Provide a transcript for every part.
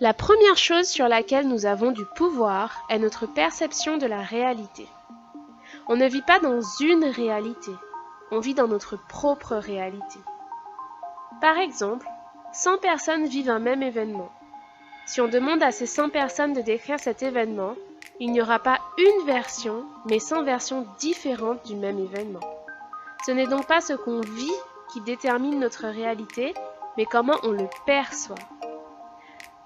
La première chose sur laquelle nous avons du pouvoir est notre perception de la réalité. On ne vit pas dans une réalité, on vit dans notre propre réalité. Par exemple, 100 personnes vivent un même événement. Si on demande à ces 100 personnes de décrire cet événement, il n'y aura pas une version, mais 100 versions différentes du même événement. Ce n'est donc pas ce qu'on vit qui détermine notre réalité, mais comment on le perçoit.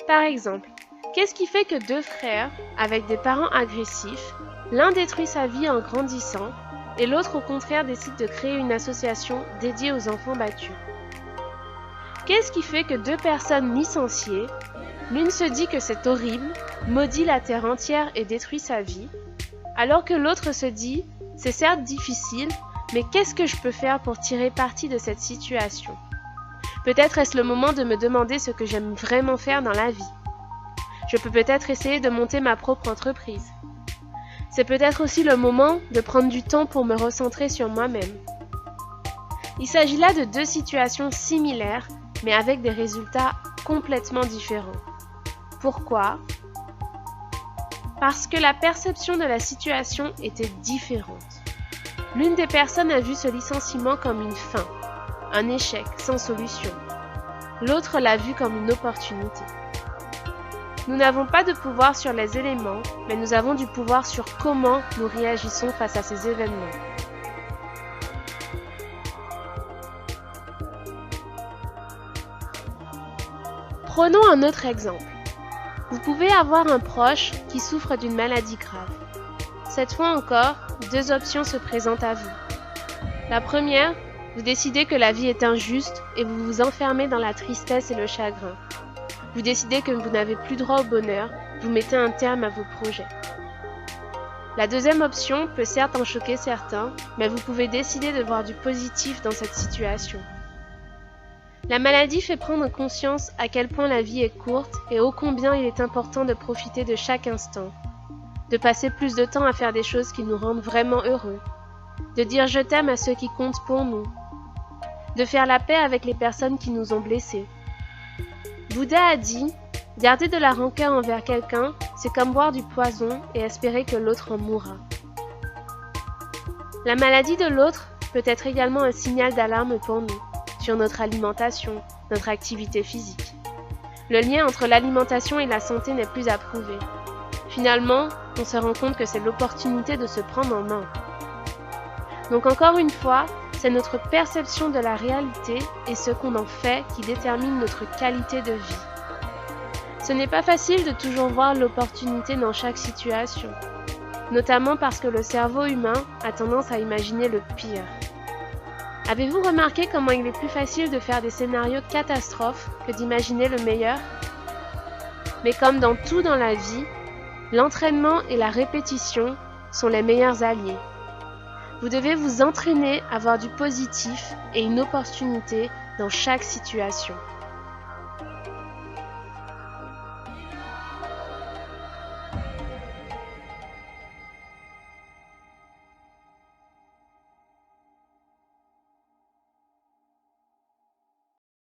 Par exemple, qu'est-ce qui fait que deux frères, avec des parents agressifs, l'un détruit sa vie en grandissant et l'autre au contraire décide de créer une association dédiée aux enfants battus? Qu'est-ce qui fait que deux personnes licenciées, l'une se dit que c'est horrible, maudit la terre entière et détruit sa vie, alors que l'autre se dit « c'est certes difficile, mais qu'est-ce que je peux faire pour tirer parti de cette situation ?» Peut-être est-ce le moment de me demander ce que j'aime vraiment faire dans la vie. Je peux peut-être essayer de monter ma propre entreprise. C'est peut-être aussi le moment de prendre du temps pour me recentrer sur moi-même. Il s'agit là de deux situations similaires, mais avec des résultats complètement différents. Pourquoi? Parce que la perception de la situation était différente. L'une des personnes a vu ce licenciement comme une fin, un échec sans solution. L'autre l'a vu comme une opportunité. Nous n'avons pas de pouvoir sur les éléments, mais nous avons du pouvoir sur comment nous réagissons face à ces événements. Prenons un autre exemple. Vous pouvez avoir un proche qui souffre d'une maladie grave. Cette fois encore, deux options se présentent à vous. La première, vous décidez que la vie est injuste et vous vous enfermez dans la tristesse et le chagrin. Vous décidez que vous n'avez plus droit au bonheur, vous mettez un terme à vos projets. La deuxième option peut certes en choquer certains, mais vous pouvez décider de voir du positif dans cette situation. La maladie fait prendre conscience à quel point la vie est courte et ô combien il est important de profiter de chaque instant, de passer plus de temps à faire des choses qui nous rendent vraiment heureux, de dire je t'aime à ceux qui comptent pour nous, de faire la paix avec les personnes qui nous ont blessés. Bouddha a dit « Garder de la rancœur envers quelqu'un, c'est comme boire du poison et espérer que l'autre en mourra. » La maladie de l'autre peut être également un signal d'alarme pour nous, sur notre alimentation, notre activité physique. Le lien entre l'alimentation et la santé n'est plus à prouver. Finalement, on se rend compte que c'est l'opportunité de se prendre en main. Donc encore une fois, c'est notre perception de la réalité et ce qu'on en fait qui détermine notre qualité de vie. Ce n'est pas facile de toujours voir l'opportunité dans chaque situation, notamment parce que le cerveau humain a tendance à imaginer le pire. Avez-vous remarqué comment il est plus facile de faire des scénarios catastrophes que d'imaginer le meilleur? Mais comme dans tout dans la vie, l'entraînement et la répétition sont les meilleurs alliés. Vous devez vous entraîner à voir du positif et une opportunité dans chaque situation.